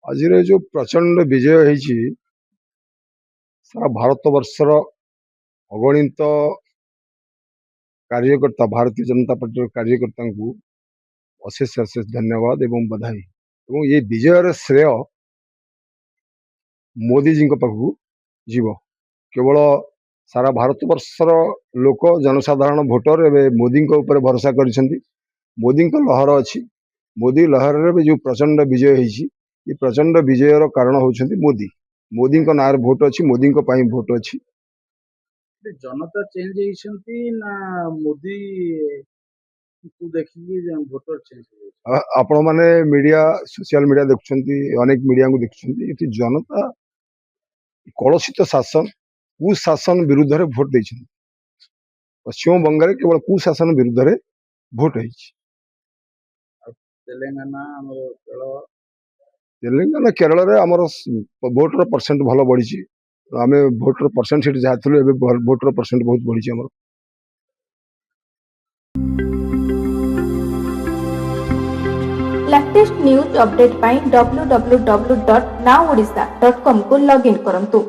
आज जो प्रचंड विजय होती सारा भारत वर्षर अगणित कार्यकर्ता भारतीय जनता पार्टी कार्यकर्ता को अशेष अशेष धन्यवाद एवं बधाई एवं ये विजयर श्रेय मोदी जी पाखु जीव केवल सारा भारत वर्षर लोक जनसाधारण भोटर एवं मोदी ऊपर भरोसा कर मोदी लहर अच्छी मोदी लहर रे जो प्रचंड विजय होती ये प्रचंड विजयर कारण होउछन्ति मोदी मोदी ना भोट अच्छी मोदी भोट अच्छी जनता चेंज होइछन्ति ना मोदी को देखि वोटर चेंज आपण माने मीडिया सोशल मीडिया देखुछन्ति अनेक मीडिया को देखुछन्ति इति जनता कलुषित शासन कुशासन विरुद्ध रे भोट दैछन्ति पश्चिम बंगाल केवल कुशासन विरुद्ध रे भोट होइछि तेलंगाना केरल रे हमर वोटर परसेंट भलो बढ़ी आमे वोटर परसेंट सीट जहाँ थी वोटर परसेंट बहुत बढ़ी हमर लेटेस्ट न्यूज अपडेट पाई www.nowodisha.com को लॉगिन करंतु।